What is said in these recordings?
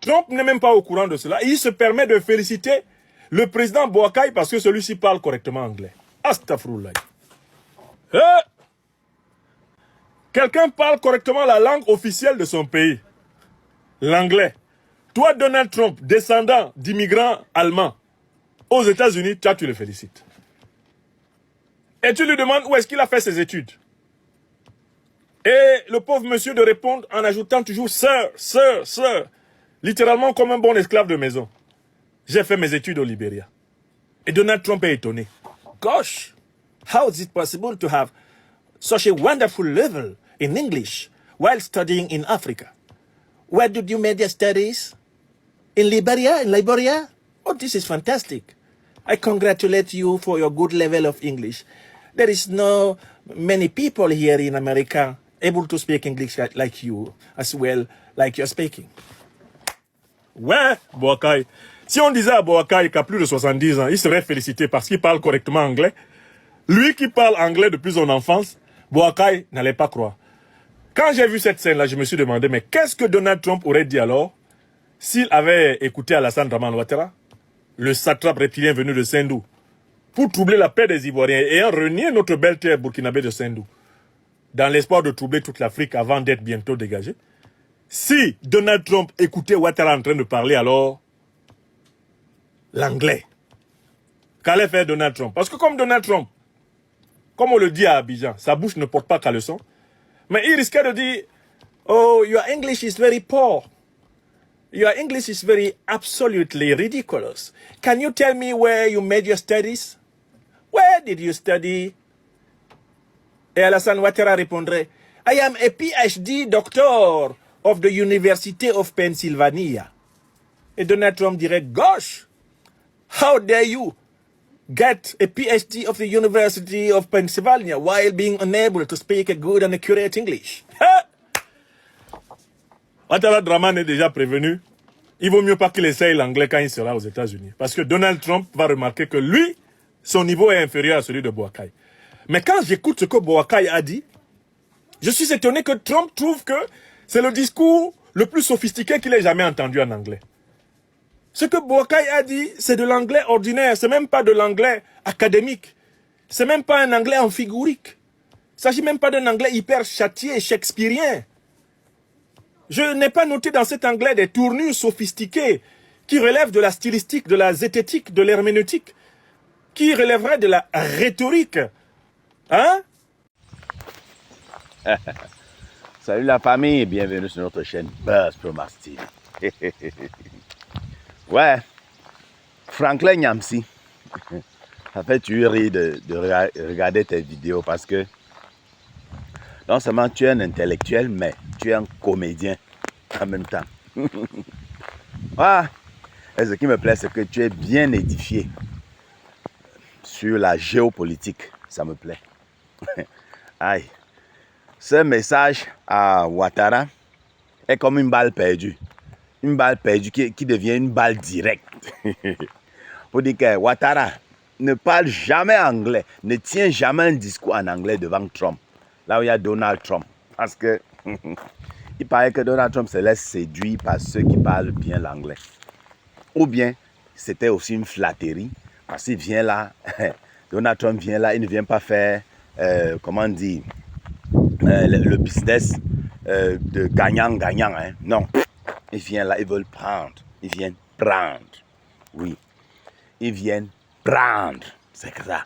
Trump n'est même pas au courant de cela. Il se permet de féliciter le président Boakai parce que celui-ci parle correctement anglais. Astaghfirullah. Quelqu'un parle correctement la langue officielle de son pays. L'anglais. Toi, Donald Trump, descendant d'immigrants allemands aux États-Unis, tu le félicites. Et tu lui demandes où est-ce qu'il a fait ses études. Et le pauvre monsieur de répondre en ajoutant toujours « Sir, sir, sir », littéralement comme un bon esclave de maison. J'ai fait mes études au Libéria. Et Donald Trump est étonné. Gosh, how is it possible to have such a wonderful level in English while studying in Africa? Where did you make your studies? In Liberia? In Liberia? Oh, this is fantastic. I congratulate you for your good level of English. There is no many people here in America able to speak English like you, as well like you're speaking. Ouais, Boakai. Si on disait à Boakai qu'à plus de 70 ans, il serait félicité parce qu'il parle correctement anglais, lui qui parle anglais depuis son enfance, Boakai n'allait pas croire. Quand j'ai vu cette scène-là, je me suis demandé, mais qu'est-ce que Donald Trump aurait dit alors s'il avait écouté Alassane Dramane Ouattara, le satrape reptilien venu de Sendou, pour troubler la paix des Ivoiriens et en renier notre belle terre burkinabé de Sendou, dans l'espoir de troubler toute l'Afrique avant d'être bientôt dégagé. Si Donald Trump écoutait Ouattara en train de parler alors l'anglais, qu'allait faire Donald Trump? Parce que comme Donald Trump, comme on le dit à Abidjan, sa bouche ne porte pas qu'à leçon, mais il risquait de dire « Oh, your English is very poor. Your English is very absolutely ridiculous. Can you tell me where you made your studies? Where did you study? » Et Alassane Ouattara répondrait, « I am a PhD doctor of the University of Pennsylvania. » Et Donald Trump dirait, « Gosh, how dare you get a PhD of the University of Pennsylvania while being unable to speak a good and accurate English? » Ouattara Dramane est déjà prévenu. Il vaut mieux pas qu'il essaye l'anglais quand il sera aux États-Unis. Parce que Donald Trump va remarquer que lui, son niveau est inférieur à celui de Boakai. Mais quand j'écoute ce que Boakai a dit, je suis étonné que Trump trouve que c'est le discours le plus sophistiqué qu'il ait jamais entendu en anglais. Ce que Boakai a dit, c'est de l'anglais ordinaire. C'est même pas de l'anglais académique. C'est même pas un anglais amphigorique. Il ne s'agit même pas d'un anglais hyper châtié, shakespearien. Je n'ai pas noté dans cet anglais des tournures sophistiquées qui relèvent de la stylistique, de la zététique, de l'herméneutique, qui relèveraient de la rhétorique. Hein? Salut la famille et bienvenue sur notre chaîne Buzz Promax TV. Ouais, Franklin Nyamsi, ça fait tu rire de regarder tes vidéos parce que non seulement tu es un intellectuel, mais tu es un comédien en même temps. Ah, et ce qui me plaît, c'est que tu es bien édifié sur la géopolitique. Ça me plaît. Aïe. Ce message à Ouattara est comme une balle perdue. Une balle perdue qui devient une balle directe. Pour dire que Ouattara ne parle jamais anglais, ne tient jamais un discours en anglais devant Trump. Là où il y a Donald Trump. Parce que il paraît que Donald Trump se laisse séduire par ceux qui parlent bien l'anglais. Ou bien, c'était aussi une flatterie. Parce qu'il vient là, Donald Trump vient là, il ne vient pas faire, comment dire, le business de gagnant-gagnant. Hein. Non, il vient là, ils veulent prendre. Ils viennent prendre. Oui, ils viennent prendre. C'est ça.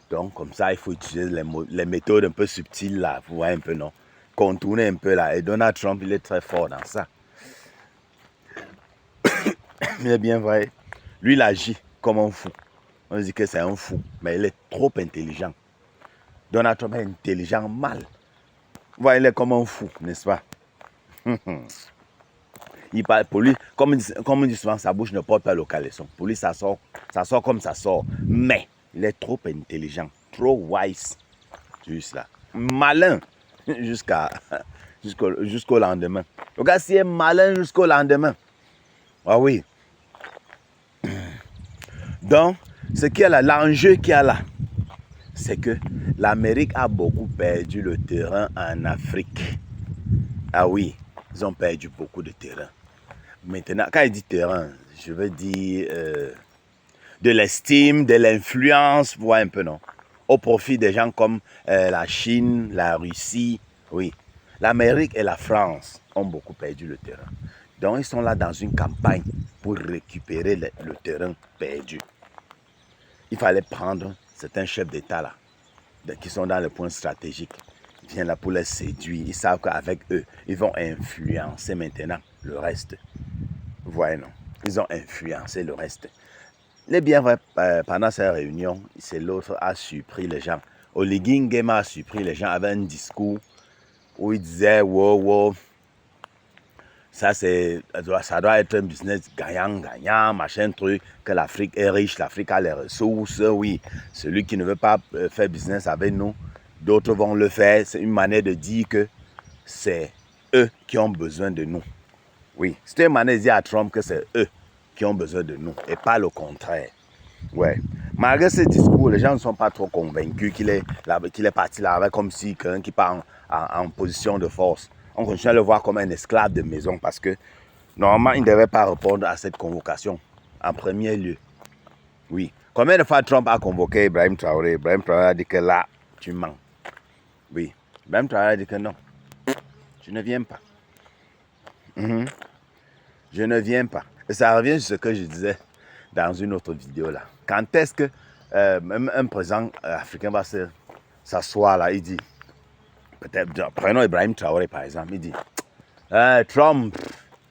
Donc, comme ça, il faut utiliser les méthodes un peu subtiles là. Vous voyez un peu, non? Contourner un peu là. Et Donald Trump, il est très fort dans ça. Il est bien vrai. Lui, il agit comme un fou. On dit que c'est un fou, mais il est trop intelligent. Donald Trump est intelligent mal. Vous voyez, il est comme un fou, n'est-ce pas? Il parle pour lui, comme on dit souvent, sa bouche ne porte pas le caleçon. Pour lui, ça sort comme ça sort. Mais il est trop intelligent, trop wise. Juste là. Malin jusqu'au lendemain. Le gars, s'il est malin jusqu'au lendemain. Ah oui. Donc, ce qu'il y a là, l'enjeu qu'il y a là, c'est que l'Amérique a beaucoup perdu le terrain en Afrique. Ah oui, ils ont perdu beaucoup de terrain. Maintenant, quand il dit terrain, je veux dire de l'estime, de l'influence, vous voyez un peu, non? Au profit des gens comme la Chine, la Russie, oui. L'Amérique et la France ont beaucoup perdu le terrain. Donc, ils sont là dans une campagne pour récupérer le terrain perdu. Il fallait prendre certains chefs d'État là, qui sont dans le point stratégique. Ils viennent là pour les séduire. Ils savent qu'avec eux, ils vont influencer maintenant le reste. Vous voyez, non? Ils ont influencé le reste. Il est bien vrai, pendant ces réunions, c'est l'autre a surpris les gens. Oligui Nguema a surpris les gens avec un discours où il disait, wow, ça doit être un business gagnant, machin truc, que l'Afrique est riche, l'Afrique a les ressources, oui. Celui qui ne veut pas faire business avec nous, d'autres vont le faire. C'est une manière de dire que c'est eux qui ont besoin de nous. Oui, c'est une manière de dire à Trump que c'est eux qui ont besoin de nous et pas le contraire. Ouais. Malgré ce discours, les gens ne sont pas trop convaincus qu'il est parti là comme si quelqu'un qui part en position de force. On continue à le voir comme un esclave de maison parce que normalement, il ne devait pas répondre à cette convocation en premier lieu. Oui. Combien de fois Trump a convoqué Ibrahim Traoré? Ibrahim Traoré a dit que là, tu mens. Oui. Ibrahim Traoré a dit que non, tu ne viens pas. Je ne viens pas. Et ça revient sur ce que je disais dans une autre vidéo là. Quand est-ce que même un président africain va s'asseoir là, il dit, peut-être, prenons Ibrahim Traoré par exemple, il dit, Trump,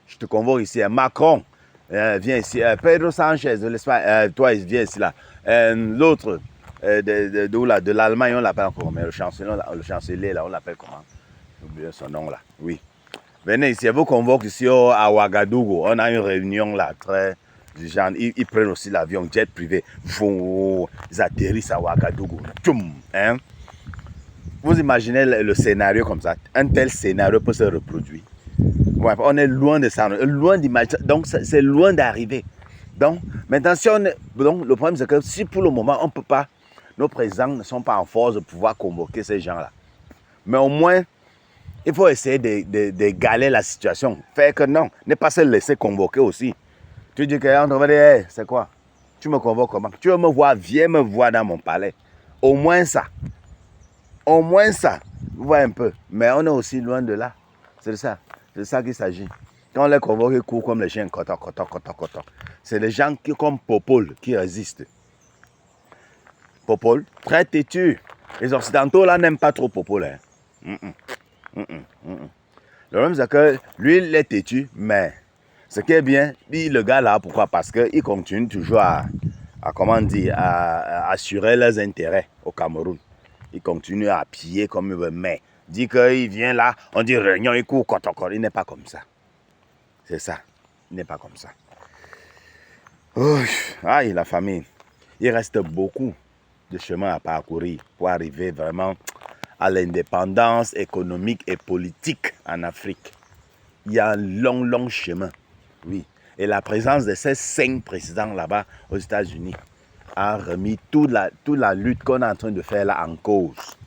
je te convoque ici, Macron, viens ici, Pedro Sanchez de l'Espagne, toi viens ici là, l'autre de l'Allemagne, on l'appelle comment, mais le chancelier là, on l'appelle comment? J'ai oublié son nom là, oui. Venez ici, vous convoque ici à Ouagadougou. On a une réunion là, très du genre. Ils prennent aussi l'avion, jet privé. Ils atterrissent à Ouagadougou. Hein? Vous imaginez le scénario comme ça. Un tel scénario peut se reproduire. Ouais, on est loin de ça, loin d'imaginer. Donc, c'est loin d'arriver. Donc, maintenant, donc, le problème, c'est que si pour le moment, on ne peut pas, nos présidents ne sont pas en force de pouvoir convoquer ces gens-là. Mais au moins, il faut essayer d'égaler la situation. Faire que non, ne pas se laisser convoquer aussi. Tu dis que on va dire, hey, c'est quoi? Tu me convoques comment? Tu veux me voir, viens me voir dans mon palais. Au moins ça. Au moins ça. Vous voyez un peu. Mais on est aussi loin de là. C'est ça. C'est ça qu'il s'agit. Quand on les convoque, ils courent comme les chiens. C'est les gens qui, comme Popol qui résistent. Popol, très têtu. Les Occidentaux là n'aiment pas trop Popol. Hein. Le problème, c'est que lui, il est têtu, mais ce qui est bien, le gars là, pourquoi? Parce qu'il continue toujours à assurer leurs intérêts au Cameroun. Il continue à piller comme il veut, mais dit qu'il vient là, on dit réunion, il court, il n'est pas comme ça. C'est ça, il n'est pas comme ça. Aïe, la famille. Il reste beaucoup de chemin à parcourir pour arriver vraiment à l'indépendance économique et politique en Afrique. Il y a un long chemin, oui. Et la présence de ces 5 présidents là-bas aux États-Unis a remis toute la lutte qu'on est en train de faire là en cause.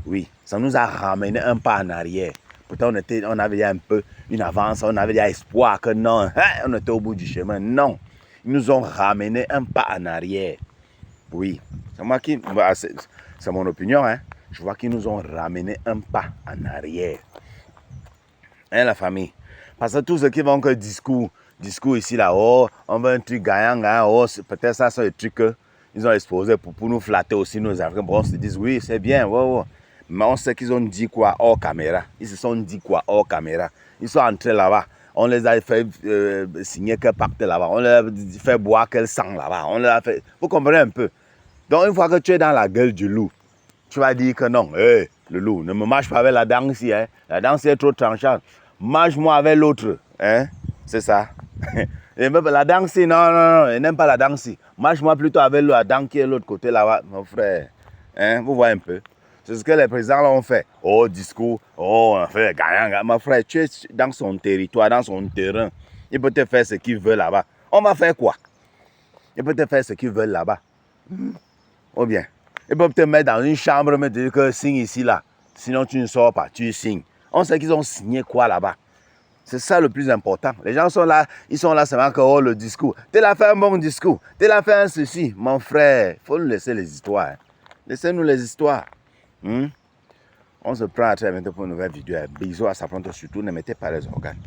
Oui, ça nous a ramené un pas en arrière. Pourtant, on avait déjà un peu une avance, on avait déjà espoir que non, on était au bout du chemin. Non, ils nous ont ramené un pas en arrière. Oui, c'est mon opinion, hein. Je vois qu'ils nous ont ramené un pas en arrière. Hein, la famille? Parce que tous ceux qui vont que discours ici, là, oh, on veut un truc gagnant, oh, peut-être ça, c'est le truc qu'ils ont exposé pour nous flatter aussi, nos Africains. Bon, on se dit, oui, c'est bien, ouais. Mais on sait qu'ils ont dit quoi hors caméra. Ils se sont dit quoi hors caméra. Ils sont entrés là-bas. On les a fait signer quel pacte là-bas. On les a fait boire quel sang là-bas. On les a fait... Vous comprenez un peu? Donc, une fois que tu es dans la gueule du loup, tu vas dire que non, hey, le loup, ne me marche pas avec la dent ici, hein. La dent est trop tranchante. Marche-moi avec l'autre, hein. C'est ça. Et même la dent ici, non, il n'aime pas la dent ici. Marche-moi plutôt avec la dent qui est de l'autre côté là-bas, mon frère. Hein, vous voyez un peu. C'est ce que les présidents là ont fait. Oh, discours, oh, on fait gagnant. Mon frère, tu es dans son territoire, dans son terrain. Il peut te faire ce qu'il veut là-bas. On va faire quoi? Il peut te faire ce qu'il veut là-bas. Ou bien, ils peuvent te mettre dans une chambre, mais te dire que signe ici, là. Sinon, tu ne sors pas, tu signes. On sait qu'ils ont signé quoi là-bas? C'est ça le plus important. Les gens sont là, ils sont là seulement que oh, le discours. Tu as fait un bon discours, tu as fait un ceci. Mon frère, il faut nous laisser les histoires. Hein. Laissez-nous les histoires. On se prend à très bientôt pour une nouvelle vidéo. Bisous à sa plante surtout, ne mettez pas les organes.